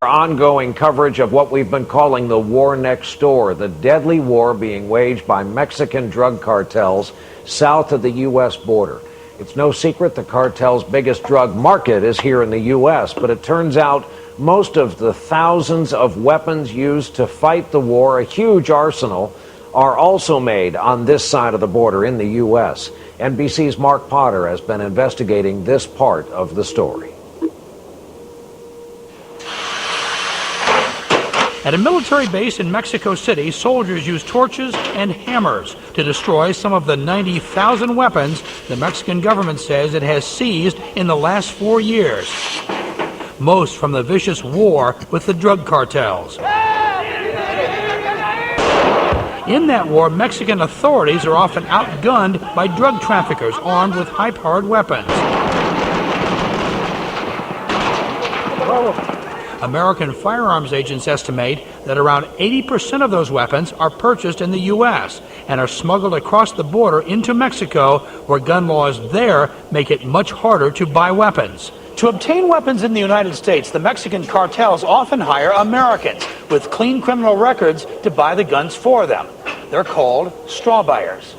Ongoing coverage of what we've been calling the war next door, the deadly war being waged by Mexican drug cartels south of the U.S. border. It's no secret the cartel's biggest drug market is here in the U.S., but it turns out most of the thousands of weapons used to fight the war, a huge arsenal, are also made on this side of the border in the U.S. NBC's Mark Potter has been investigating this part of the story. At a military base in Mexico City, soldiers use torches and hammers to destroy some of the 90,000 weapons the Mexican government says it has seized in the last 4 years. Most from the vicious war with the drug cartels. In that war, Mexican authorities are often outgunned by drug traffickers armed with high-powered weapons. American firearms agents estimate that around 80% of those weapons are purchased in the U.S. and are smuggled across the border into Mexico, where gun laws there make it much harder to buy weapons. To obtain weapons in the United States, the Mexican cartels often hire Americans with clean criminal records to buy the guns for them. They're called straw buyers.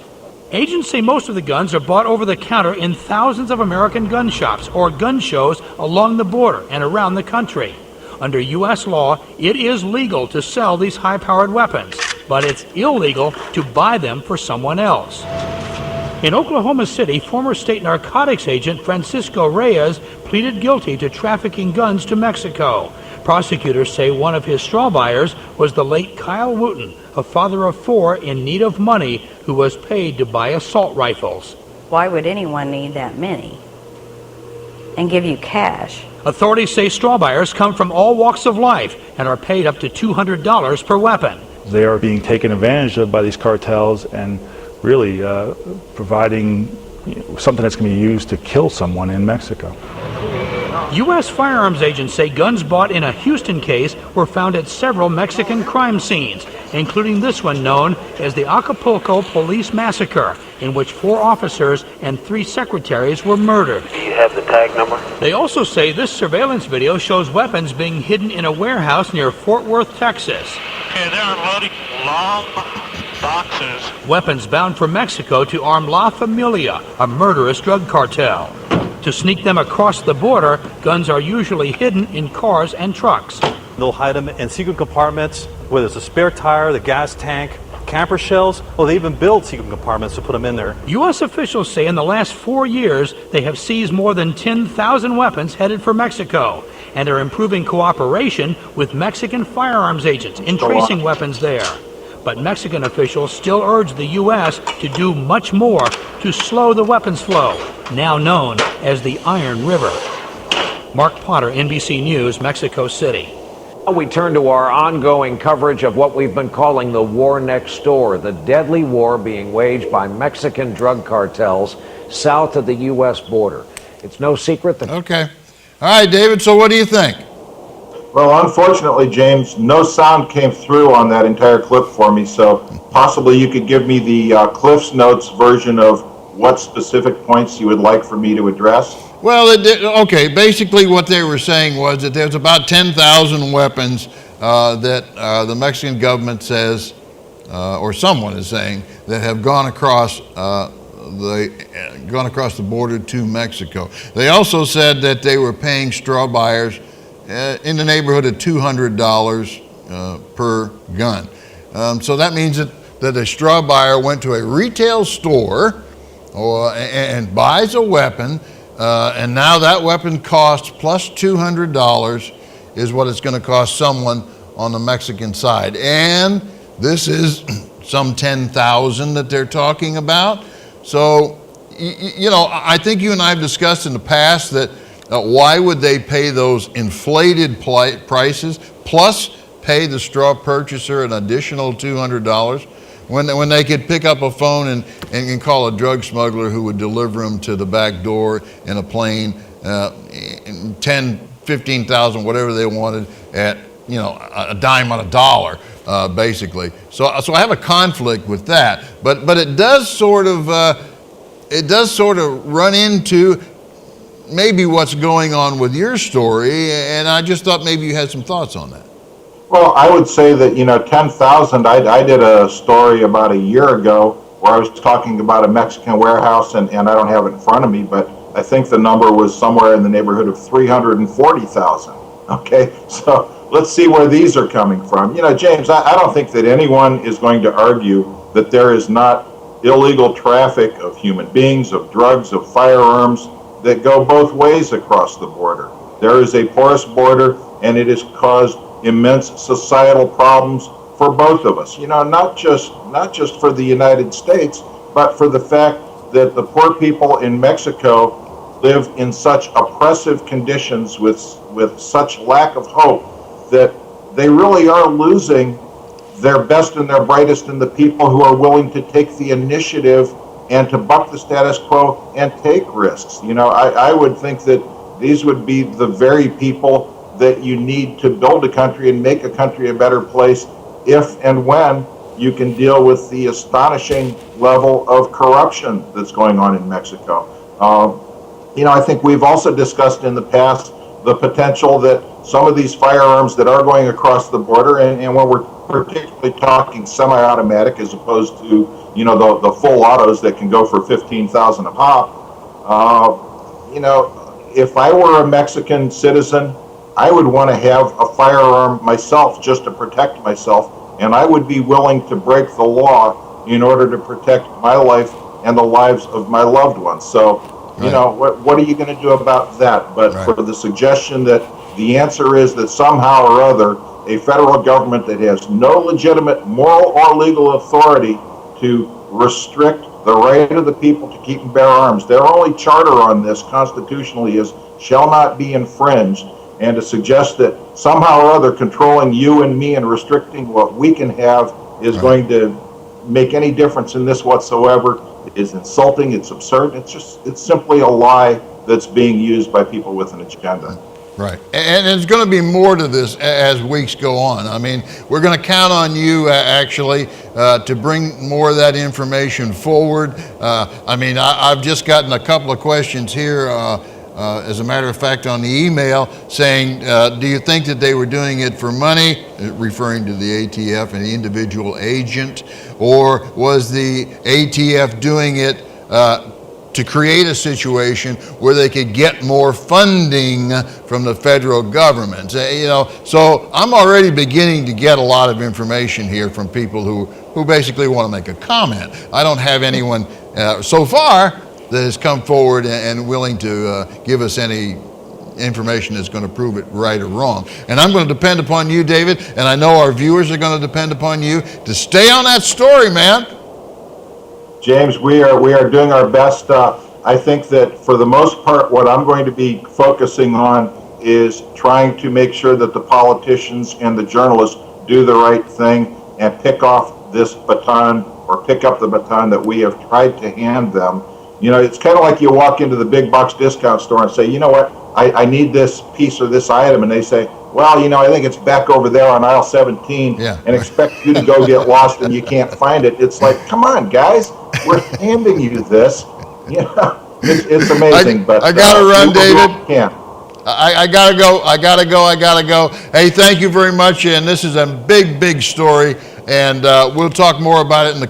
Agents say most of the guns are bought over the counter in thousands of American gun shops or gun shows along the border and around the country. Under U.S. law, it is legal to sell these high-powered weapons, but it's illegal to buy them for someone else. In Oklahoma City, former state narcotics agent Francisco Reyes pleaded guilty to trafficking guns to Mexico. Prosecutors say one of his straw buyers was the late Kyle Wooten, a father of 4 in need of money who was paid to buy assault rifles. Why would anyone need that many and give you cash? Authorities say straw buyers come from all walks of life and are paid up to $200 per weapon. They are being taken advantage of by these cartels and really providing something that's going to be used to kill someone in Mexico. U.S. firearms agents say guns bought in a Houston case were found at several Mexican crime scenes, including this one known as the Acapulco Police Massacre, in which 4 officers and 3 secretaries were murdered. Do you have the tag number? They also say this surveillance video shows weapons being hidden in a warehouse near Fort Worth, Texas. Okay, they're unloading long boxes. Weapons bound for Mexico to arm La Familia, a murderous drug cartel. To sneak them across the border, guns are usually hidden in cars and trucks. They'll hide them in secret compartments, whether it's a spare tire, the gas tank, camper shells, or they even build secret compartments to put them in there. U.S. officials say in the last 4 years, they have seized more than 10,000 weapons headed for Mexico and are improving cooperation with Mexican firearms agents in tracing weapons there. But Mexican officials still urge the U.S. to do much more to slow the weapons flow, now known as the Iron River. Mark Potter, NBC News, Mexico City. We turn to our ongoing coverage of what we've been calling the war next door, the deadly war being waged by Mexican drug cartels south of the U.S. border. It's no secret that... Okay. All right, David, so what do you think? Well, unfortunately, James, no sound came through on that entire clip for me, so possibly you could give me the Cliff's Notes version of what specific points you would like for me to address. Well, okay, basically what they were saying was that there's about 10,000 weapons that the Mexican government says, or someone is saying, that have gone across the border to Mexico. They also said that they were paying straw buyers in the neighborhood of $200 per gun. So that means that a straw buyer went to a retail store and buys a weapon, and now that weapon costs plus $200 is what it's going to cost someone on the Mexican side. And this is some 10,000 that they're talking about. So, you know, I think you and I have discussed in the past that why would they pay those inflated prices plus pay the straw purchaser an additional $200 when they could pick up a phone and call a drug smuggler who would deliver them to the back door in a plane, 10, 15,000, whatever they wanted at, you know, a dime on a dollar, basically. So I have a conflict with that, but it does sort of run into maybe what's going on with your story, and I just thought maybe you had some thoughts on that. Well, I would say that, 10,000, I did a story about a year ago where I was talking about a Mexican warehouse, and I don't have it in front of me, but I think the number was somewhere in the neighborhood of 340,000. Okay, so let's see where these are coming from. James, I don't think that anyone is going to argue that there is not illegal traffic of human beings, of drugs, of firearms that go both ways across the border. There is a porous border, and it has caused immense societal problems for both of us. Not just for the United States, but for the fact that the poor people in Mexico live in such oppressive conditions with such lack of hope that they really are losing their best and their brightest in the people who are willing to take the initiative and to buck the status quo and take risks. I would think that these would be the very people that you need to build a country and make a country a better place if and when you can deal with the astonishing level of corruption that's going on in Mexico. I think we've also discussed in the past the potential that some of these firearms that are going across the border, and when we're particularly talking semi-automatic as opposed to, the full autos that can go for 15,000 a pop, if I were a Mexican citizen, I would want to have a firearm myself just to protect myself, and I would be willing to break the law in order to protect my life and the lives of my loved ones. So, what are you going to do about that? But for the suggestion that the answer is that somehow or other, a federal government that has no legitimate moral or legal authority to restrict the right of the people to keep and bear arms. Their only charter on this constitutionally is shall not be infringed. And to suggest that somehow or other controlling you and me and restricting what we can have is going to make any difference in this whatsoever is insulting, it's absurd, it's simply a lie that's being used by people with an agenda. Right, and there's going to be more to this as weeks go on. I mean, we're going to count on you actually to bring more of that information forward. I've just gotten a couple of questions here, as a matter of fact, on the email saying, do you think that they were doing it for money, referring to the ATF and the individual agent, or was the ATF doing it to create a situation where they could get more funding from the federal government? So I'm already beginning to get a lot of information here from people who basically want to make a comment. I don't have anyone so far that has come forward and willing to give us any information that's going to prove it right or wrong. And I'm going to depend upon you, David, and I know our viewers are going to depend upon you to stay on that story, man. James, we are doing our best. I think that for the most part, what I'm going to be focusing on is trying to make sure that the politicians and the journalists do the right thing and pick off this baton, or pick up the baton that we have tried to hand them. It's kind of like you walk into the big box discount store and say, you know what, I need this piece or this item, and they say, well, I think it's back over there on aisle 17, and expect you to go get lost and you can't find it. It's like, come on, guys, we're handing you this. It's amazing. But I gotta run, David. Can't. I gotta go. Hey, thank you very much, and this is a big story, and we'll talk more about it in the